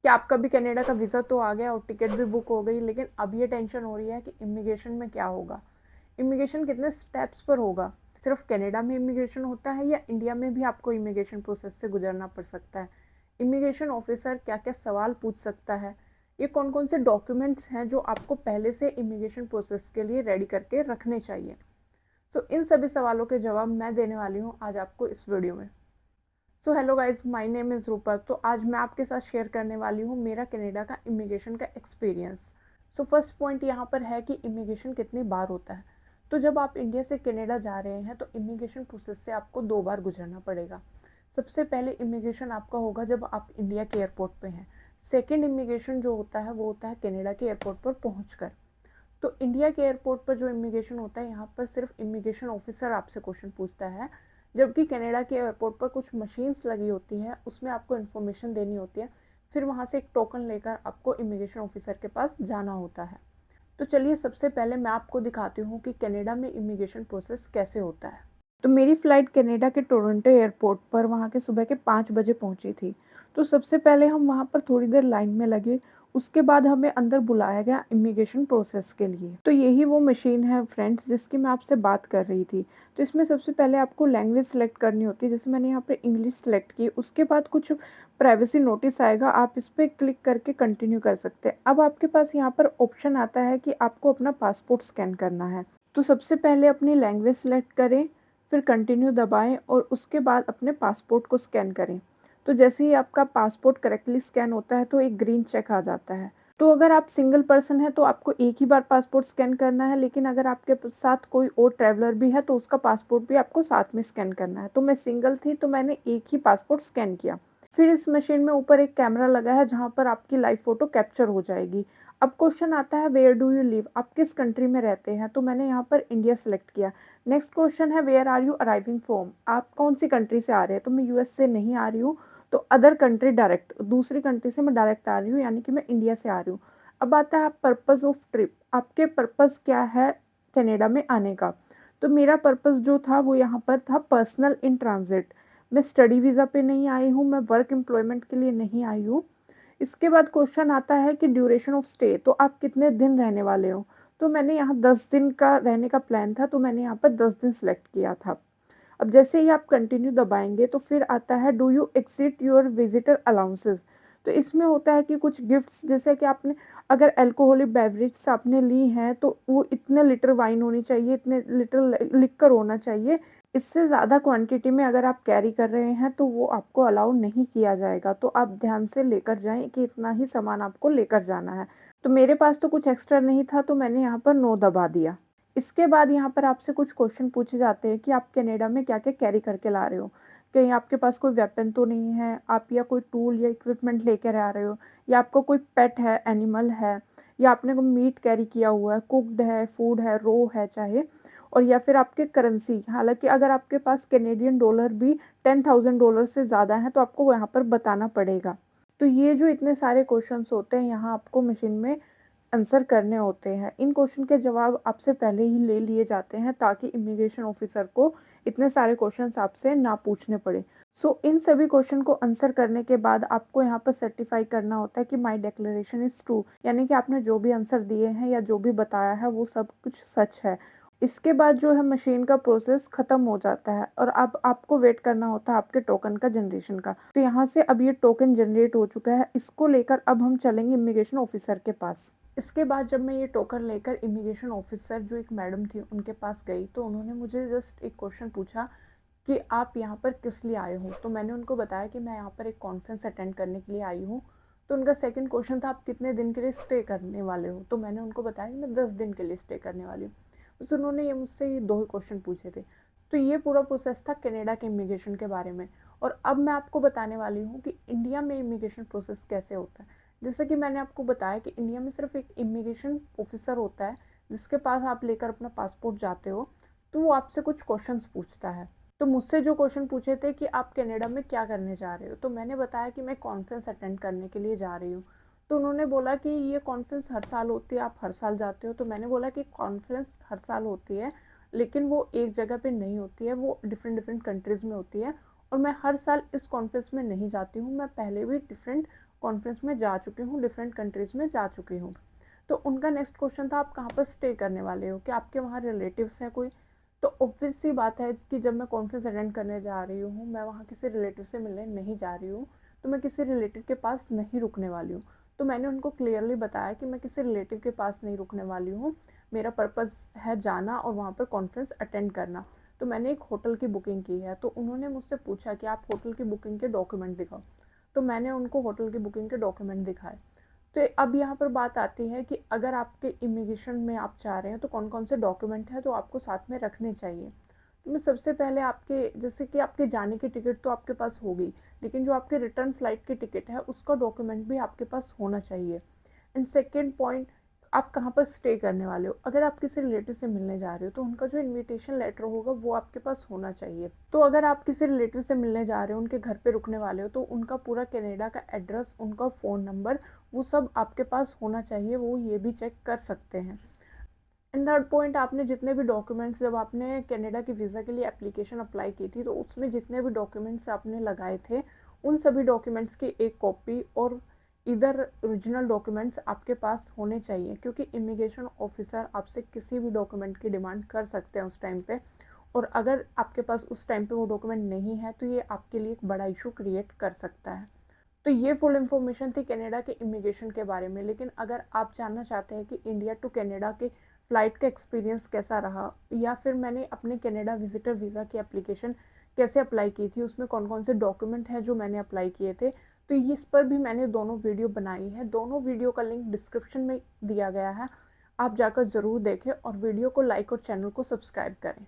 कि आपका भी कनाडा का वीज़ा तो आ गया और टिकट भी बुक हो गई, लेकिन अब ये टेंशन हो रही है कि इमिग्रेशन में क्या होगा, इमिग्रेशन कितने स्टेप्स पर होगा, सिर्फ कनाडा में इमिग्रेशन होता है या इंडिया में भी आपको इमिग्रेशन प्रोसेस से गुजरना पड़ सकता है, इमिग्रेशन ऑफिसर क्या क्या सवाल पूछ सकता है, ये कौन कौन से डॉक्यूमेंट्स हैं जो आपको पहले से इमिग्रेशन प्रोसेस के लिए रेडी करके रखने चाहिए। इन सभी सवालों के जवाब मैं देने वाली हूँ आज आपको इस वीडियो में। Hello guys, my name is Rupa. तो आज मैं आपके साथ शेयर करने वाली हूँ मेरा कनाडा का इमिग्रेशन का एक्सपीरियंस। फर्स्ट पॉइंट यहाँ पर है कि इमिग्रेशन कितनी बार होता है। तो जब आप इंडिया से कनाडा जा रहे हैं तो इमिग्रेशन प्रोसेस से आपको 2 बार गुजरना पड़ेगा। सबसे पहले इमिग्रेशन आपका होगा जब आप इंडिया के एयरपोर्ट पे हैं। सेकेंड इमिग्रेशन जो होता है वो होता है कनाडा के एयरपोर्ट पर पहुँच कर। तो इंडिया के एयरपोर्ट पर जो इमिग्रेशन होता है, यहाँ पर सिर्फ इमिग्रेशन ऑफिसर आपसे क्वेश्चन पूछता है, जबकि कनाडा के एयरपोर्ट पर कुछ मशीन्स लगी होती हैं, उसमें आपको इन्फॉर्मेशन देनी होती है, फिर वहाँ से एक टोकन लेकर आपको इमिग्रेशन ऑफिसर के पास जाना होता है। तो चलिए सबसे पहले मैं आपको दिखाती हूँ कि कनाडा में इमिग्रेशन प्रोसेस कैसे होता है। तो मेरी फ़्लाइट कनाडा के टोरंटो एयरपोर्ट पर वहाँ के सुबह के 5 बजे पहुँची थी। तो सबसे पहले हम वहाँ पर थोड़ी देर लाइन में लगे, उसके बाद हमें अंदर बुलाया गया इमिग्रेशन प्रोसेस के लिए। तो यही वो मशीन है फ्रेंड्स जिसकी मैं आपसे बात कर रही थी। तो इसमें सबसे पहले आपको लैंग्वेज सेलेक्ट करनी होती है, जैसे मैंने यहाँ पे इंग्लिश सेलेक्ट की। उसके बाद कुछ प्राइवेसी नोटिस आएगा, आप इस पे क्लिक करके कंटिन्यू कर सकते हैं। अब आपके पास यहाँ पर ऑप्शन आता है कि आपको अपना पासपोर्ट स्कैन करना है। तो सबसे पहले अपनी लैंग्वेज सेलेक्ट करें, फिर कंटिन्यू दबाएं और उसके बाद अपने पासपोर्ट को स्कैन करें। तो जैसे ही आपका पासपोर्ट करेक्टली स्कैन होता है तो एक ग्रीन चेक आ जाता है। तो अगर आप सिंगल पर्सन हैं तो आपको एक ही बार पासपोर्ट स्कैन करना है, लेकिन अगर आपके साथ कोई और ट्रैवलर भी है तो उसका पासपोर्ट भी आपको साथ में स्कैन करना है। तो मैं सिंगल थी तो मैंने एक ही पासपोर्ट स्कैन किया। फिर इस मशीन में ऊपर एक कैमरा लगा है जहाँ पर आपकी लाइव फ़ोटो कैप्चर हो जाएगी। अब क्वेश्चन आता है वेयर डू यू लिव, आप किस कंट्री में रहते हैं? तो मैंने यहाँ पर इंडिया सेलेक्ट किया। नेक्स्ट क्वेश्चन है where are you arriving from, आप कौन सी कंट्री से आ रहे हैं? तो मैं यूएस से नहीं आ रही हूँ, तो अदर कंट्री डायरेक्ट, दूसरी कंट्री से मैं डायरेक्ट आ रही हूँ, यानी कि मैं इंडिया से आ रही हूँ। अब आता है पर्पज़ ऑफ ट्रिप, आपके पर्पज़ क्या है कनाडा में आने का? तो मेरा पर्पज़ जो था वो यहाँ पर था पर्सनल इन ट्रांज़िट। मैं स्टडी वीज़ा पे नहीं आई हूँ, मैं वर्क एम्प्लॉयमेंट के लिए नहीं आई हूँ। इसके बाद क्वेश्चन आता है कि ड्यूरेशन ऑफ स्टे, तो आप कितने दिन रहने वाले हो? तो मैंने यहाँ 10 दिन का रहने का प्लान था, तो मैंने यहाँ पर 10 दिन सेलेक्ट किया था। अब जैसे ही आप कंटिन्यू दबाएँगे तो फिर आता है do you exceed your visitor allowances. तो इसमें होता है कि कुछ गिफ्ट्स, जैसे कि आपने अगर अल्कोहलिक बेवरेज आपने ली हैं तो वो इतने लीटर वाइन होनी चाहिए, इतने लीटर लिक्कर होना चाहिए। इससे ज़्यादा क्वांटिटी में अगर आप कैरी कर रहे हैं तो वो आपको अलाउ नहीं किया जाएगा। तो आप ध्यान से लेकर जाएँ कि इतना ही सामान आपको लेकर जाना है। तो मेरे पास तो कुछ एक्स्ट्रा नहीं था तो मैंने यहाँ पर नो दबा दिया। इसके बाद यहाँ पर आपसे कुछ क्वेश्चन पूछे जाते हैं कि आप कनाडा में क्या-क्या कैरी करके ला रहे हो? कहीं आपके पास कोई वेपन तो नहीं है, आप या कोई टूल या इक्विपमेंट लेकर आ रहे हो, या आपका कोई पेट है, एनिमल है, या आपने कोई मीट कैरी किया हुआ है, कुक्ड है, फूड है, रॉ है चाहे, और या फिर आपके करेंसी। हालाँकि अगर आपके पास कैनेडियन डॉलर भी $10,000 से ज़्यादा है तो आपको यहाँ पर बताना पड़ेगा। तो ये जो इतने सारे क्वेश्चंस होते हैं यहाँ आपको मशीन में आंसर करने होते हैं। इन क्वेश्चन के जवाब आपसे पहले ही ले लिए जाते हैं ताकि इमिग्रेशन ऑफिसर को इतने सारे क्वेश्चंस आपसे ना पूछने पड़े। इन सभी क्वेश्चन को आंसर करने के बाद आपको यहाँ पर सर्टिफाई करना होता है कि माय डिक्लेरेशन इज़ ट्रू, यानी कि आपने जो भी आंसर दिए हैं या जो भी बताया है वो सब कुछ सच है। इसके बाद जो है मशीन का प्रोसेस ख़त्म हो जाता है और अब आपको वेट करना होता है आपके टोकन का जनरेशन का। तो यहाँ से अब ये टोकन जनरेट हो चुका है, इसको लेकर अब हम चलेंगे इमिग्रेशन ऑफिसर के पास। इसके बाद जब मैं ये टोकन लेकर इमिग्रेशन ऑफिसर जो एक मैडम थी उनके पास गई तो उन्होंने मुझे जस्ट एक क्वेश्चन पूछा कि आप यहाँ पर किस लिए आए हो? तो मैंने उनको बताया कि मैं यहाँ पर एक कॉन्फ्रेंस अटेंड करने के लिए आई हूँ। तो उनका सेकंड क्वेश्चन था आप कितने दिन के लिए स्टे करने वाले हो? तो मैंने उनको बताया कि मैं 10 दिन के लिए स्टे करने वाली हूँ। बस उन्होंने ये मुझसे ये 2 ही क्वेश्चन पूछे थे। तो ये पूरा प्रोसेस था कनाडा के इमिग्रेशन के बारे में। और अब मैं आपको बताने वाली हूँ कि इंडिया में इमिग्रेशन प्रोसेस कैसे होता है। जैसा कि मैंने आपको बताया कि इंडिया में सिर्फ एक इमिग्रेशन ऑफिसर होता है जिसके पास आप लेकर अपना पासपोर्ट जाते हो। तो वो आपसे कुछ क्वेश्चंस पूछता है। तो मुझसे जो क्वेश्चन पूछे थे कि आप कनाडा में क्या करने जा रहे हो, तो मैंने बताया कि मैं कॉन्फ्रेंस अटेंड करने के लिए जा रही हूँ। तो उन्होंने बोला कि ये कॉन्फ्रेंस हर साल होती है, आप हर साल जाते हो? तो मैंने बोला कि कॉन्फ्रेंस हर साल होती है, लेकिन वो एक जगह पे नहीं होती है, वो डिफरेंट डिफरेंट कंट्रीज़ में होती है। और मैं हर साल इस कॉन्फ्रेंस में नहीं जाती हूँ, मैं पहले भी डिफरेंट कॉन्फ्रेंस में जा चुकी हूँ, डिफरेंट कंट्रीज़ में जा चुकी हूँ। तो उनका नेक्स्ट क्वेश्चन था आप कहाँ पर स्टे करने वाले हो, कि आपके वहाँ रिलेटिव्स हैं कोई। तो ऑब्वियस सी बात है कि जब मैं कॉन्फ्रेंस अटेंड करने जा रही हूँ, मैं वहाँ किसी रिलेटिव से मिलने नहीं जा रही हूँ, तो मैं किसी रिलेटिव के पास नहीं रुकने वाली हूँ। तो मैंने उनको क्लियरली बताया कि मैं किसी रिलेटिव के पास नहीं रुकने वाली हूँ, मेरा पर्पज़ है जाना और वहाँ पर कॉन्फ्रेंस अटेंड करना। तो मैंने एक होटल की बुकिंग की है। तो उन्होंने मुझसे पूछा कि आप होटल की बुकिंग के डॉक्यूमेंट दिखाओ। तो मैंने उनको होटल की बुकिंग के डॉक्यूमेंट दिखाए। तो अब यहाँ पर बात आती है कि अगर आपके इमिग्रेशन में आप जा रहे हैं तो कौन कौन से डॉक्यूमेंट हैं तो आपको साथ में रखने चाहिए। तो मैं सबसे पहले आपके, जैसे कि आपके जाने की टिकट तो आपके पास होगी, लेकिन जो आपके रिटर्न फ्लाइट की टिकट है उसका डॉक्यूमेंट भी आपके पास होना चाहिए। एंड सेकेंड पॉइंट, आप कहाँ पर स्टे करने वाले हो। अगर आप किसी रिलेटिव से मिलने जा रहे हो तो उनका जो इनविटेशन लेटर होगा वो आपके पास होना चाहिए। तो अगर आप किसी रिलेटिव से मिलने जा रहे हो, उनके घर पे रुकने वाले हो, तो उनका पूरा कनाडा का एड्रेस, उनका फ़ोन नंबर, वो सब आपके पास होना चाहिए। वो ये भी चेक कर सकते हैं। एंड थर्ड पॉइंट, आपने जितने भी डॉक्यूमेंट्स, जब आपने कनाडा की वीज़ा के लिए एप्लीकेशन अप्लाई की थी तो उसमें जितने भी डॉक्यूमेंट्स आपने लगाए थे उन सभी डॉक्यूमेंट्स की एक कॉपी और इधर ओरिजिनल डॉक्यूमेंट्स आपके पास होने चाहिए, क्योंकि इमिग्रेशन ऑफिसर आपसे किसी भी डॉक्यूमेंट की डिमांड कर सकते हैं उस टाइम पे। और अगर आपके पास उस टाइम पे वो डॉक्यूमेंट नहीं है तो ये आपके लिए एक बड़ा इशू क्रिएट कर सकता है। तो ये फुल इन्फॉर्मेशन थी कनाडा के इमिग्रेशन के बारे में। लेकिन अगर आप जानना चाहते हैं कि इंडिया टू कनाडा के फ़्लाइट का एक्सपीरियंस कैसा रहा, या फिर मैंने अपने कनाडा विजिटर वीज़ा की एप्लीकेशन कैसे अप्लाई की थी, उसमें कौन कौन से डॉक्यूमेंट हैं जो मैंने अप्लाई किए थे, तो इस पर भी मैंने दोनों वीडियो बनाई है। दोनों वीडियो का लिंक डिस्क्रिप्शन में दिया गया है, आप जाकर ज़रूर देखें और वीडियो को लाइक और चैनल को सब्सक्राइब करें।